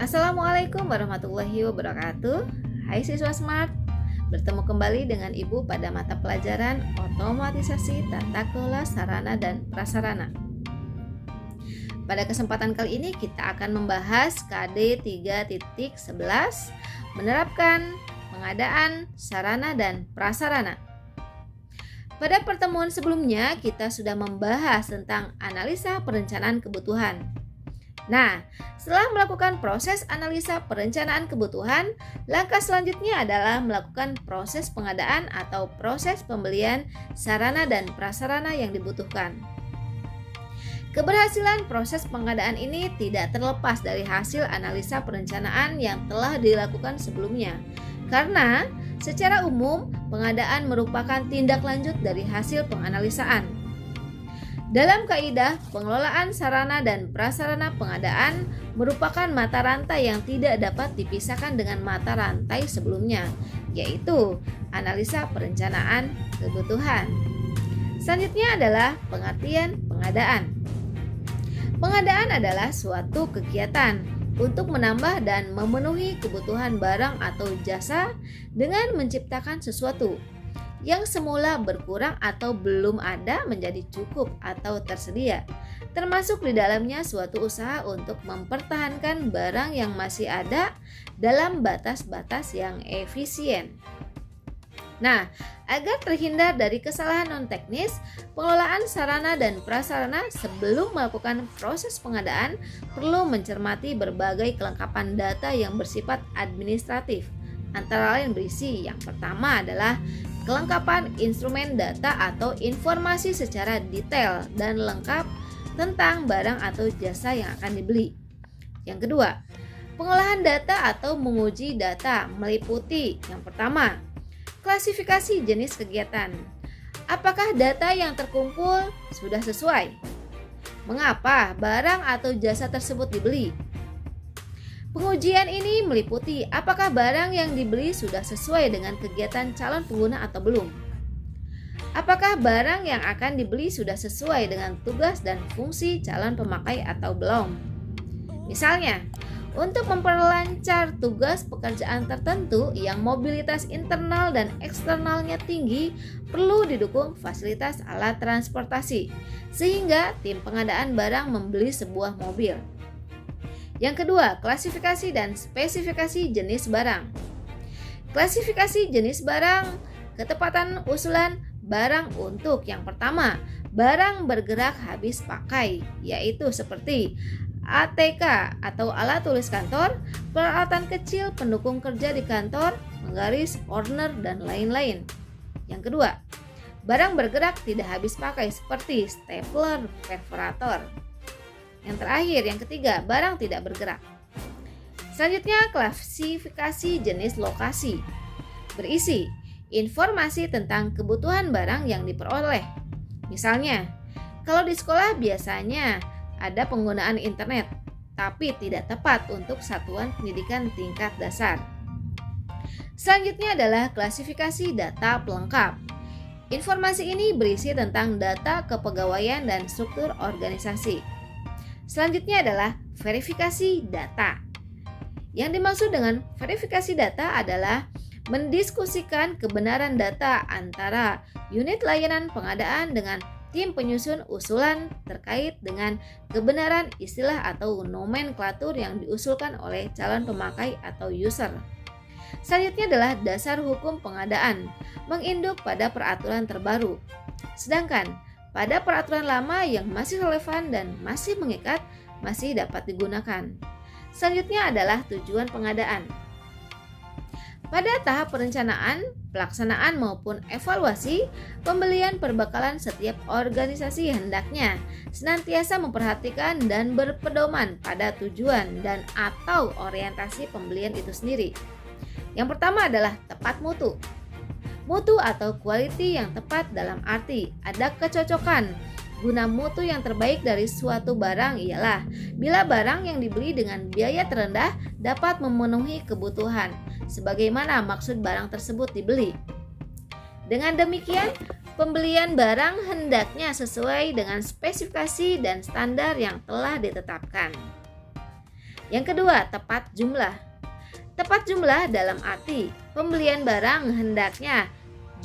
Assalamualaikum warahmatullahi wabarakatuh. Hai siswa Smart, bertemu kembali dengan Ibu pada mata pelajaran Otomatisasi Tata Kelola Sarana dan Prasarana. Pada kesempatan kali ini kita akan membahas KD 3.11 menerapkan pengadaan sarana dan prasarana. Pada pertemuan sebelumnya kita sudah membahas tentang analisa perencanaan kebutuhan. Nah, setelah melakukan proses analisa perencanaan kebutuhan, langkah selanjutnya adalah melakukan proses pengadaan atau proses pembelian sarana dan prasarana yang dibutuhkan. Keberhasilan proses pengadaan ini tidak terlepas dari hasil analisa perencanaan yang telah dilakukan sebelumnya. Karena secara umum, pengadaan merupakan tindak lanjut dari hasil penganalisaan. Dalam kaidah, pengelolaan sarana dan prasarana pengadaan merupakan mata rantai yang tidak dapat dipisahkan dengan mata rantai sebelumnya, yaitu analisa perencanaan kebutuhan. Selanjutnya adalah pengertian pengadaan. Pengadaan adalah suatu kegiatan untuk menambah dan memenuhi kebutuhan barang atau jasa dengan menciptakan sesuatu yang semula berkurang atau belum ada menjadi cukup atau tersedia, termasuk di dalamnya suatu usaha untuk mempertahankan barang yang masih ada dalam batas-batas yang efisien. Nah, agar terhindar dari kesalahan non-teknis, pengelolaan sarana dan prasarana sebelum melakukan proses pengadaan perlu mencermati berbagai kelengkapan data yang bersifat administratif. Antara lain berisi yang pertama adalah kelengkapan instrumen data atau informasi secara detail dan lengkap tentang barang atau jasa yang akan dibeli. Yang kedua, pengolahan data atau menguji data meliputi yang pertama, klasifikasi jenis kegiatan. Apakah data yang terkumpul sudah sesuai? Mengapa barang atau jasa tersebut dibeli? Pengujian ini meliputi apakah barang yang dibeli sudah sesuai dengan kegiatan calon pengguna atau belum. Apakah barang yang akan dibeli sudah sesuai dengan tugas dan fungsi calon pemakai atau belum. Misalnya, untuk memperlancar tugas pekerjaan tertentu yang mobilitas internal dan eksternalnya tinggi, perlu didukung fasilitas alat transportasi, sehingga tim pengadaan barang membeli sebuah mobil. Yang kedua, klasifikasi dan spesifikasi jenis barang. Klasifikasi jenis barang, ketepatan usulan barang untuk yang pertama, barang bergerak habis pakai, yaitu seperti ATK atau alat tulis kantor, peralatan kecil pendukung kerja di kantor, menggaris, order, dan lain-lain. Yang kedua, barang bergerak tidak habis pakai seperti stapler, perforator. Yang terakhir, yang ketiga, barang tidak bergerak. Selanjutnya, klasifikasi jenis lokasi. Berisi informasi tentang kebutuhan barang yang diperoleh. Misalnya, kalau di sekolah biasanya ada penggunaan internet, tapi tidak tepat untuk satuan pendidikan tingkat dasar. Selanjutnya adalah klasifikasi data pelengkap. Informasi ini berisi tentang data kepegawaian dan struktur organisasi. Selanjutnya adalah verifikasi data. Yang dimaksud dengan verifikasi data adalah mendiskusikan kebenaran data antara unit layanan pengadaan dengan tim penyusun usulan terkait dengan kebenaran istilah atau nomenklatur yang diusulkan oleh calon pemakai atau user. Selanjutnya adalah dasar hukum pengadaan, menginduk pada peraturan terbaru. Sedangkan pada peraturan lama yang masih relevan dan masih mengikat, masih dapat digunakan. Selanjutnya adalah tujuan pengadaan. Pada tahap perencanaan, pelaksanaan maupun evaluasi, pembelian perbekalan setiap organisasi hendaknya senantiasa memperhatikan dan berpedoman pada tujuan dan atau orientasi pembelian itu sendiri. Yang pertama adalah tepat mutu. Mutu atau quality yang tepat dalam arti ada kecocokan. Guna mutu yang terbaik dari suatu barang ialah bila barang yang dibeli dengan biaya terendah dapat memenuhi kebutuhan sebagaimana maksud barang tersebut dibeli. Dengan demikian, pembelian barang hendaknya sesuai dengan spesifikasi dan standar yang telah ditetapkan. Yang kedua, tepat jumlah. Tepat jumlah dalam arti pembelian barang hendaknya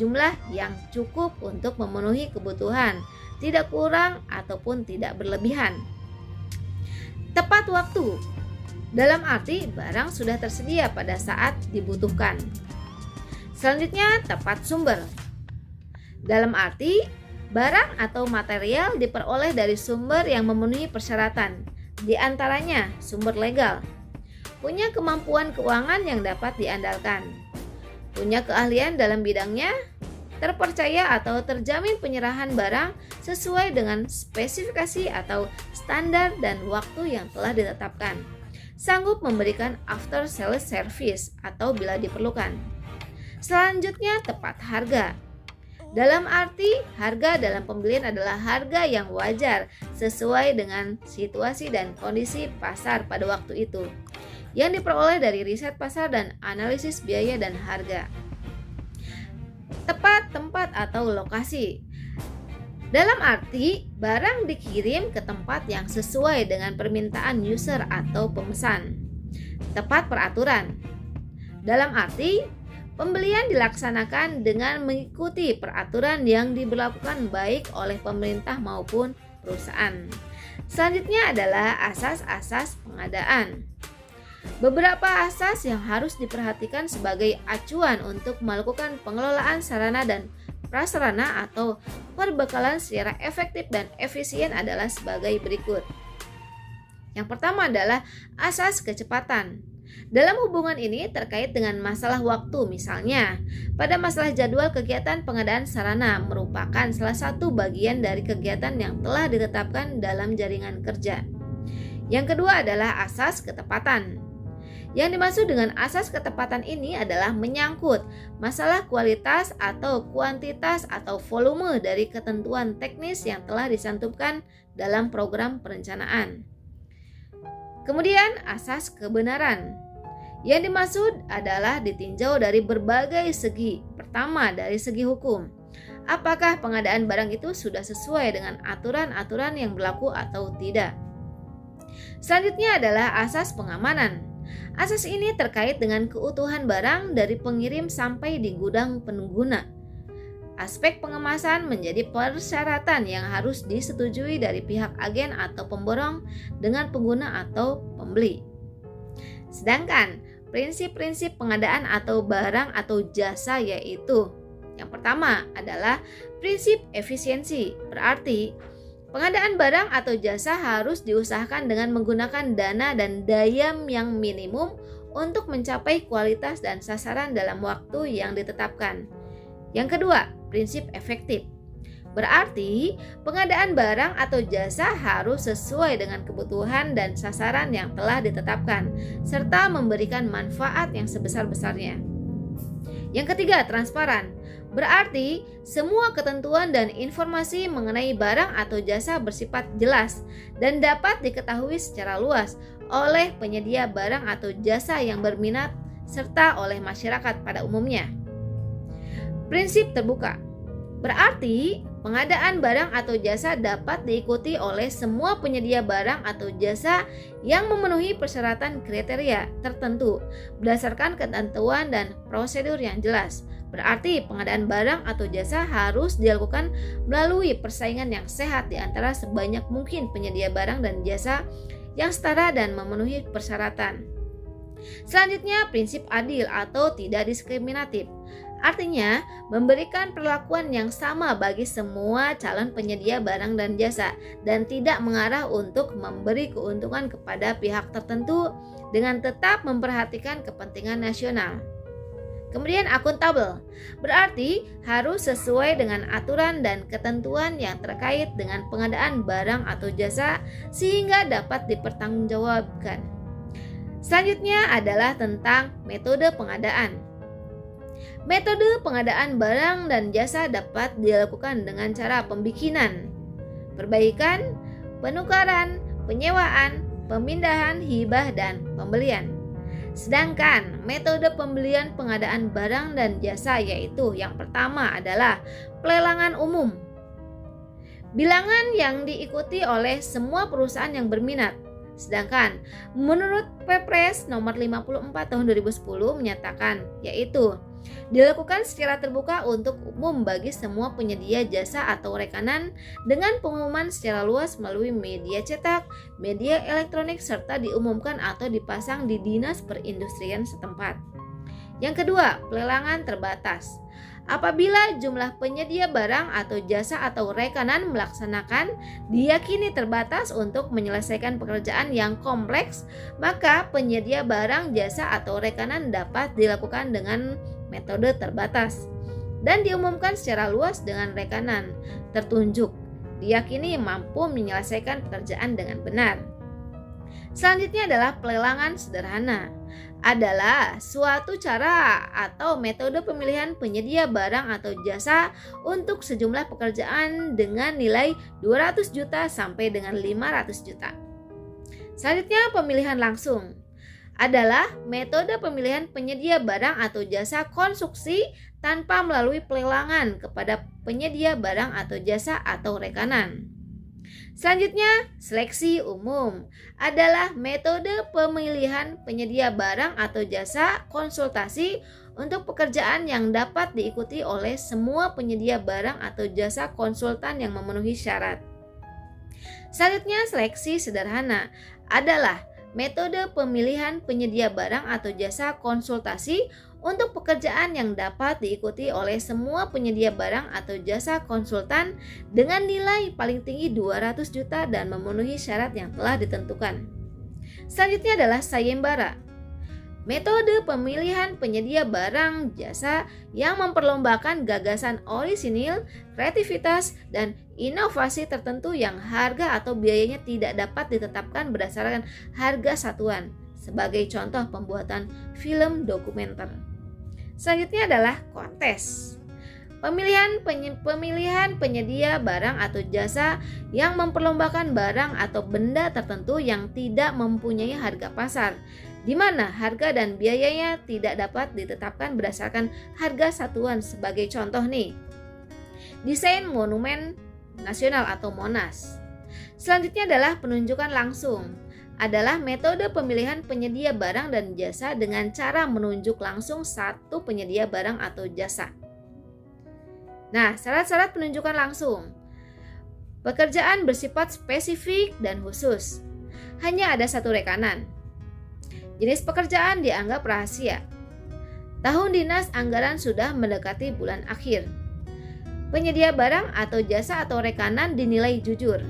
jumlah yang cukup untuk memenuhi kebutuhan, tidak kurang ataupun tidak berlebihan. Tepat waktu dalam arti barang sudah tersedia pada saat dibutuhkan. Selanjutnya, tepat sumber. Dalam arti barang atau material diperoleh dari sumber yang memenuhi persyaratan, di antaranya sumber legal, punya kemampuan keuangan yang dapat diandalkan, punya keahlian dalam bidangnya, terpercaya atau terjamin penyerahan barang sesuai dengan spesifikasi atau standar dan waktu yang telah ditetapkan, sanggup memberikan after sales service atau bila diperlukan. Selanjutnya, tepat harga. Dalam arti, harga dalam pembelian adalah harga yang wajar sesuai dengan situasi dan kondisi pasar pada waktu itu, yang diperoleh dari riset pasar dan analisis biaya dan harga. Tepat tempat atau lokasi. Dalam arti, barang dikirim ke tempat yang sesuai dengan permintaan user atau pemesan. Tepat peraturan. Dalam arti, pembelian dilaksanakan dengan mengikuti peraturan yang diberlakukan baik oleh pemerintah maupun perusahaan. Selanjutnya adalah asas-asas pengadaan. Beberapa asas yang harus diperhatikan sebagai acuan untuk melakukan pengelolaan sarana dan prasarana atau perbekalan secara efektif dan efisien adalah sebagai berikut. Yang pertama adalah asas kecepatan. Dalam hubungan ini terkait dengan masalah waktu, misalnya pada masalah jadwal kegiatan pengadaan sarana merupakan salah satu bagian dari kegiatan yang telah ditetapkan dalam jaringan kerja. Yang kedua adalah asas ketepatan. Yang dimaksud dengan asas ketepatan ini adalah menyangkut masalah kualitas atau kuantitas atau volume dari ketentuan teknis yang telah dicantumkan dalam program perencanaan. Kemudian asas kebenaran. Yang dimaksud adalah ditinjau dari berbagai segi. Pertama, dari segi hukum. Apakah pengadaan barang itu sudah sesuai dengan aturan-aturan yang berlaku atau tidak? Selanjutnya adalah asas pengamanan. Asas ini terkait dengan keutuhan barang dari pengirim sampai di gudang pengguna. Aspek pengemasan menjadi persyaratan yang harus disetujui dari pihak agen atau pemborong dengan pengguna atau pembeli. Sedangkan prinsip-prinsip pengadaan atau barang atau jasa yaitu yang pertama adalah prinsip efisiensi. Berarti pengadaan barang atau jasa harus diusahakan dengan menggunakan dana dan daya yang minimum untuk mencapai kualitas dan sasaran dalam waktu yang ditetapkan. Yang kedua, prinsip efektif. Berarti pengadaan barang atau jasa harus sesuai dengan kebutuhan dan sasaran yang telah ditetapkan, serta memberikan manfaat yang sebesar-besarnya. Yang ketiga, transparan. Berarti semua ketentuan dan informasi mengenai barang atau jasa bersifat jelas dan dapat diketahui secara luas oleh penyedia barang atau jasa yang berminat serta oleh masyarakat pada umumnya. Prinsip terbuka. Berarti pengadaan barang atau jasa dapat diikuti oleh semua penyedia barang atau jasa yang memenuhi persyaratan kriteria tertentu berdasarkan ketentuan dan prosedur yang jelas. Berarti pengadaan barang atau jasa harus dilakukan melalui persaingan yang sehat di antara sebanyak mungkin penyedia barang dan jasa yang setara dan memenuhi persyaratan. Selanjutnya, prinsip adil atau tidak diskriminatif. Artinya, memberikan perlakuan yang sama bagi semua calon penyedia barang dan jasa dan tidak mengarah untuk memberi keuntungan kepada pihak tertentu dengan tetap memperhatikan kepentingan nasional. Kemudian akuntabel, berarti harus sesuai dengan aturan dan ketentuan yang terkait dengan pengadaan barang atau jasa sehingga dapat dipertanggungjawabkan. Selanjutnya adalah tentang metode pengadaan. Metode pengadaan barang dan jasa dapat dilakukan dengan cara pembikinan, perbaikan, penukaran, penyewaan, pemindahan, hibah, dan pembelian. Sedangkan metode pembelian pengadaan barang dan jasa yaitu yang pertama adalah pelelangan umum. Bilangan yang diikuti oleh semua perusahaan yang berminat. Sedangkan menurut Perpres nomor 54 tahun 2010 menyatakan yaitu dilakukan secara terbuka untuk umum bagi semua penyedia jasa atau rekanan dengan pengumuman secara luas melalui media cetak, media elektronik serta diumumkan atau dipasang di dinas perindustrian setempat. Yang kedua, pelelangan terbatas. Apabila jumlah penyedia barang atau jasa atau rekanan melaksanakan diyakini terbatas untuk menyelesaikan pekerjaan yang kompleks, maka penyedia barang, jasa atau rekanan dapat dilakukan dengan metode terbatas dan diumumkan secara luas dengan rekanan tertunjuk diyakini mampu menyelesaikan pekerjaan dengan benar. Selanjutnya adalah pelelangan sederhana. Adalah suatu cara atau metode pemilihan penyedia barang atau jasa untuk sejumlah pekerjaan dengan nilai 200 juta sampai dengan 500 juta. Selanjutnya pemilihan langsung. Adalah metode pemilihan penyedia barang atau jasa konstruksi tanpa melalui pelelangan kepada penyedia barang atau jasa atau rekanan. Selanjutnya, seleksi umum adalah metode pemilihan penyedia barang atau jasa konsultasi untuk pekerjaan yang dapat diikuti oleh semua penyedia barang atau jasa konsultan yang memenuhi syarat. Selanjutnya, seleksi sederhana adalah metode pemilihan penyedia barang atau jasa konsultasi untuk pekerjaan yang dapat diikuti oleh semua penyedia barang atau jasa konsultan dengan nilai paling tinggi 200 juta dan memenuhi syarat yang telah ditentukan. Selanjutnya adalah sayembara. Metode pemilihan penyedia barang jasa yang memperlombakan gagasan orisinil, kreativitas, dan inovasi tertentu yang harga atau biayanya tidak dapat ditetapkan berdasarkan harga satuan, sebagai contoh pembuatan film dokumenter. Selanjutnya adalah kontes. Pemilihan penyedia barang atau jasa yang memperlombakan barang atau benda tertentu yang tidak mempunyai harga pasar, di mana harga dan biayanya tidak dapat ditetapkan berdasarkan harga satuan. Sebagai contoh nih, desain Monumen Nasional atau Monas. Selanjutnya adalah penunjukan langsung. Adalah metode pemilihan penyedia barang dan jasa dengan cara menunjuk langsung satu penyedia barang atau jasa. Nah, syarat-syarat penunjukan langsung. Pekerjaan bersifat spesifik dan khusus. Hanya ada satu rekanan. Jenis pekerjaan dianggap rahasia. Tahun dinas anggaran sudah mendekati bulan akhir. Penyedia barang atau jasa atau rekanan dinilai jujur.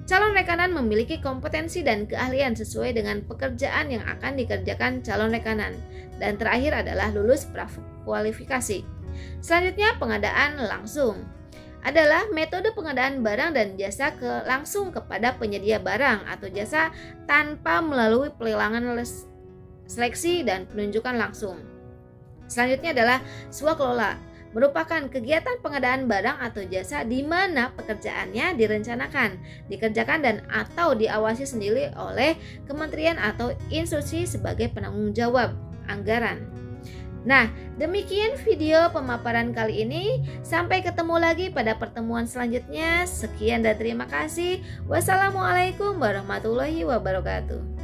Calon rekanan memiliki kompetensi dan keahlian sesuai dengan pekerjaan yang akan dikerjakan calon rekanan. Dan terakhir adalah lulus prakualifikasi. Selanjutnya pengadaan langsung. Adalah metode pengadaan barang dan jasa langsung kepada penyedia barang atau jasa tanpa melalui pelelangan, seleksi, dan penunjukan langsung. Selanjutnya adalah swakelola. Merupakan kegiatan pengadaan barang atau jasa di mana pekerjaannya direncanakan, dikerjakan dan atau diawasi sendiri oleh kementerian atau institusi sebagai penanggung jawab anggaran. Nah, demikian video pemaparan kali ini. Sampai ketemu lagi pada pertemuan selanjutnya. Sekian dan terima kasih. Wassalamualaikum warahmatullahi wabarakatuh.